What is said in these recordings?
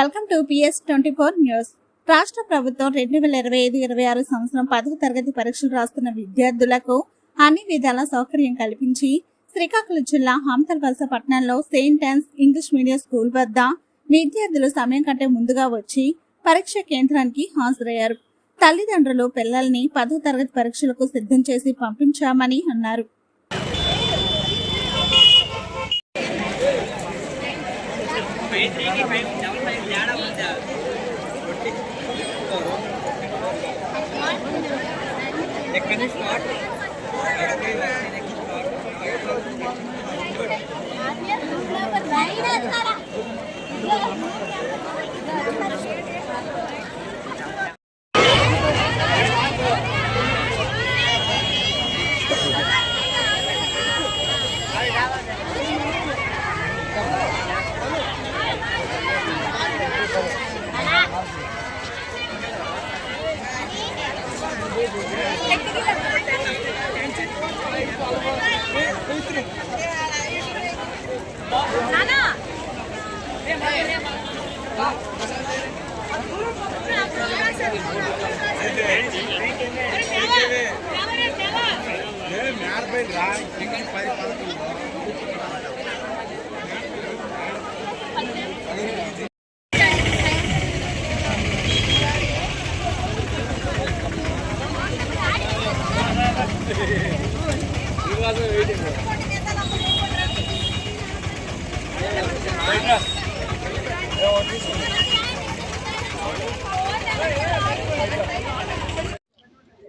Welcome to PS24 news. రాష్ట్ర ప్రభుత్వం 2025-26 సంవత్సరం 10వ తరగతి పరీక్షలు రాస్తున్న విద్యార్థులకు అన్ని విధాల సౌకర్యం కల్పించి శ్రీకాకుళం జిల్లా హంతల్వలస పట్టణంలో Saint Ann's English medium school వద్ద విద్యార్థులు సమయం కంటే ముందుగా వచ్చి పరీక్ష కేంద్రానికి హాజరయ్యారు. తల్లిదండ్రులు పిల్లల్ని 10వ తరగతి పరీక్షలకు సిద్ధం చేసి పంపించామని అన్నారు.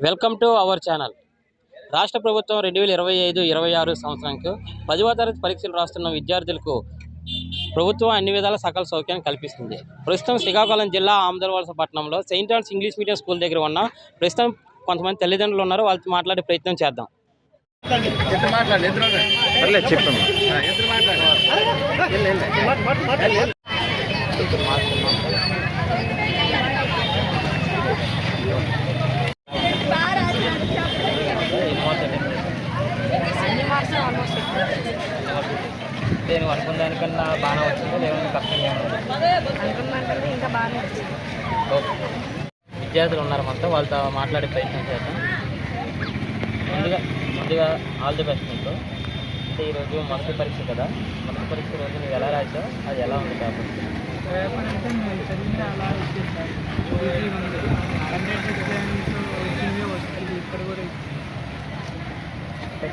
Welcome to our channel. రాష్ట్ర ప్రభుత్వం 2025-26 సంవత్సరానికి 10వ తరగతి పరీక్షలు రాస్తున్న విద్యార్థులకు ప్రభుత్వం అన్ని విధాల సకల సౌకర్యాన్ని కల్పిస్తుంది. ప్రస్తుతం శ్రీకాకుళం జిల్లా ఆమదలవలస పట్టణంలో Saint Ann's English medium school దగ్గర ఉన్న ప్రస్తుతం కొంతమంది తల్లిదండ్రులు ఉన్నారు. వాళ్ళతో మాట్లాడే ప్రయత్నం చేద్దాం. నేను అనుకున్న దానికన్నా బాగా వచ్చిందో లేదని కష్టంగా అనుకున్నదానికంటే ఇంకా బాగానే వచ్చింది. విద్యార్థులు ఉన్నారు మొత్తం, వాళ్ళతో మాట్లాడే ప్రయత్నం చేద్దాం. ముందుగా ఆల్ ది బెస్ట్ మీకు. అంటే ఈరోజు మొదటి పరీక్ష కదా, మొదటి పరీక్ష రోజు నువ్వు ఎలా రాసావు, అది ఎలా ఉంది కాబట్టి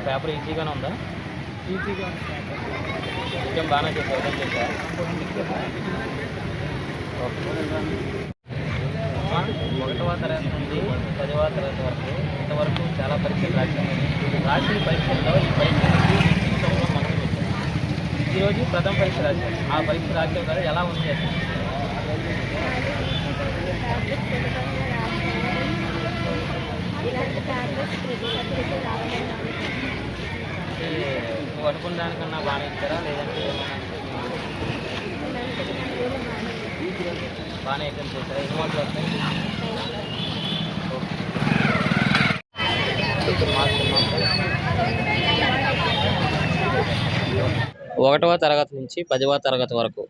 పేపర్ ఈజీగానే ఉందా? ఈజీగా కొంచెం బాగానే చేసావు, అర్థం చేసా. 1వ తరగతి నుండి 10వ తరగతి వరకు ఇంతవరకు చాలా పరీక్షలు రాసిన పరీక్షల్లో ఈ పరీక్ష మొదలు పెట్టాను. ఈరోజు ప్రథమ పరీక్ష రాశాను. ఆ పరీక్ష రాసావు కదా, ఎలా ఉంది? నువ్వు అనుకున్న దానికన్నా బాగా ఇచ్చారా, లేదంటే బాగానే ఎగ్జామ్ చేశారా? ఎన్ని మార్కులు వస్తాయి? 1వ తరగతి నుంచి 10వ తరగతి వరకు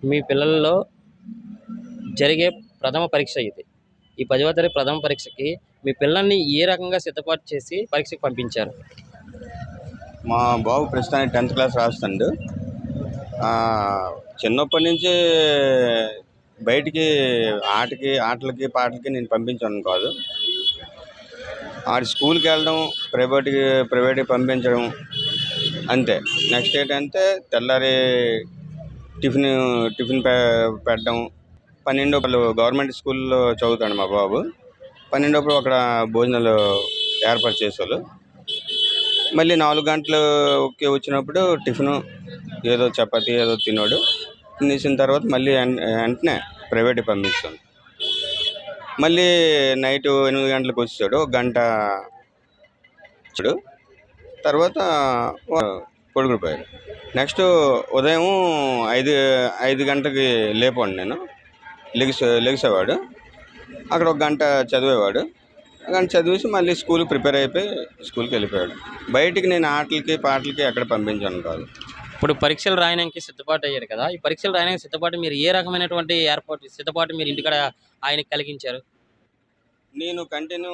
మీ పిల్లల్లో జరిగే ప్రథమ పరీక్ష ఇది. ఈ 10వ తరగతి ప్రథమ పరీక్షకి మీ పిల్లల్ని ఏ రకంగా సిద్ధపాటు చేసి పరీక్షకు పంపించారు? మా బాబు ప్రస్తుతానికి 10th క్లాస్ రాస్తాడు. చిన్నప్పటి నుంచి బయటికి ఆటలకి పాటలకి నేను పంపించాను కాదు. ఆడి స్కూల్కి వెళ్ళడం, ప్రైవేట్కి పంపించడం అంతే. నెక్స్ట్ ఏంటంటే తెల్లారి టిఫిన్ పెట్టడం. 12 గవర్నమెంట్ స్కూల్లో చదువుతాడు మా బాబు. 12 అక్కడ భోజనాలు ఏర్పాటు చేసేవాళ్ళు. మళ్ళీ 4 గంటలకి వచ్చినప్పుడు టిఫిను ఏదో చపాతీ ఏదో తిన్నాడు. తినేసిన తర్వాత మళ్ళీ వెంటనే ప్రైవేట్కి పంపిస్తాను. మళ్ళీ నైట్ 8 గంటలకు వచ్చాడు, 1 గంట వచ్చాడు. తర్వాత పడుకుడిపోయాడు. నెక్స్ట్ ఉదయం 5 గంటలకి లేపండి. నేను లెగిసేవాడు. అక్కడ 1 గంట చదివేవాడు. కానీ చదివేసి మళ్ళీ స్కూల్కి ప్రిపేర్ అయిపోయి స్కూల్కి వెళ్ళిపోయాడు. బయటికి నేను ఆటలకి పాటలకి ఎక్కడ పంపించాను కాదు. ఇప్పుడు పరీక్షలు రాయడానికి సిద్ధపాటు అయ్యారు కదా, ఈ పరీక్షలు రాయడానికి సిద్ధపాటు మీరు ఏ రకమైనటువంటి సిద్ధపాటు మీరు ఇంటికాడ ఆయనకి కలిగించారు? నేను కంటిన్యూ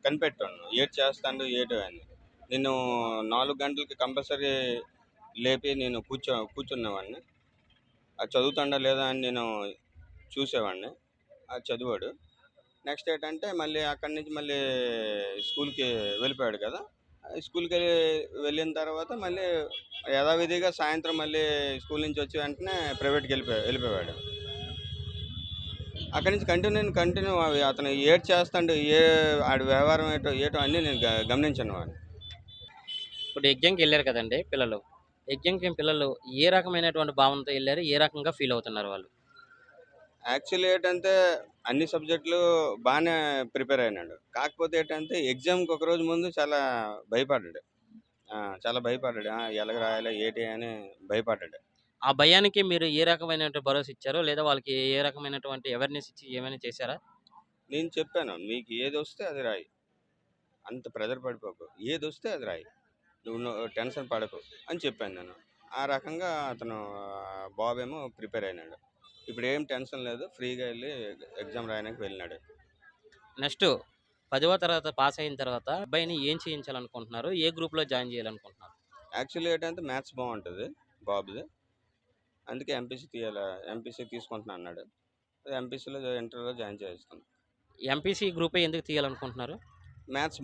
కనిపెట్టాను ఏటి చేస్తాడు ఏటి అని. నేను 4 గంటలకి కంపల్సరీ లేపి నేను కూర్చునేవాడిని. అది చదువుతాడా లేదా అని నేను చూసేవాడిని. అది చదివాడు. నెక్స్ట్ ఏంటంటే మళ్ళీ అక్కడి నుంచి మళ్ళీ స్కూల్కి వెళ్ళిపోయాడు కదా. స్కూల్కి వెళ్ళిన తర్వాత మళ్ళీ యథావిధిగా సాయంత్రం మళ్ళీ స్కూల్ నుంచి వచ్చి వెంటనే ప్రైవేట్కి వెళ్ళిపోయాడు. అక్కడి నుంచి కంటిన్యూ అవి అతను ఏటి చేస్తాడు, ఆడి వ్యవహారం ఏటో అన్నీ నేను గమనించాను వాడిని. ఇప్పుడు ఎగ్జామ్కి వెళ్ళారు కదండి పిల్లలు, ఎగ్జామ్కి పిల్లలు ఏ రకమైనటువంటి భావనతో వెళ్ళారు, ఏ రకంగా ఫీల్ అవుతున్నారు వాళ్ళు? యాక్చువల్లీ ఏంటంటే అన్ని సబ్జెక్టులు బాగానే ప్రిపేర్ అయినాడు. కాకపోతే ఏంటంటే ఎగ్జామ్కి ఒక రోజు ముందు చాలా భయపడ్డాడు. ఎలాగ రాయాలి ఏటి అని భయపడ్డాడు. ఆ భయానికి మీరు ఏ రకమైనటువంటి భరోసా ఇచ్చారో, లేదా వాళ్ళకి ఏ రకమైనటువంటి అవేర్నెస్ ఇచ్చి ఏమైనా చేశారా? నేను చెప్పాను, నీకు ఏది వస్తే అది రాయి, అంత ప్రెజర్ పడిపోకు, ఏది వస్తే అది రాయి, నువ్వు టెన్షన్ పడకు అని చెప్పాను నేను. ఆ రకంగా అతను బాబేమో ప్రిపేర్ అయినాడు. ఇప్పుడు ఏం టెన్షన్ లేదు, ఫ్రీగా వెళ్ళి ఎగ్జామ్ రాయడానికి వెళ్ళినాడు. నెక్స్ట్ 10వ తరగతి పాస్ అయిన తర్వాత అబ్బాయిని ఏం చేయించాలనుకుంటున్నారు, ఏ గ్రూప్లో జాయిన్ చేయాలనుకుంటున్నారు? యాక్చువల్లీ ఏంటంటే మ్యాథ్స్ బాగుంటుంది బాబుది, అందుకే ఎంపీసీ తీసుకుంటున్నా అన్నాడు. ఎంపీసీలో ఇంటర్లో జాయిన్ చేస్తాను. ఎంపీసీ గ్రూపే ఎందుకు తీయాలనుకుంటున్నారు? మ్యాథ్స్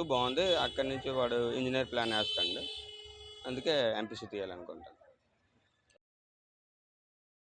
బాగుంది, అక్కడి నుంచి వాడు ఇంజనీర్ ప్లాన్ వేస్తాడు, అందుకే ఎంపీసీ తీయాలనుకుంటాను.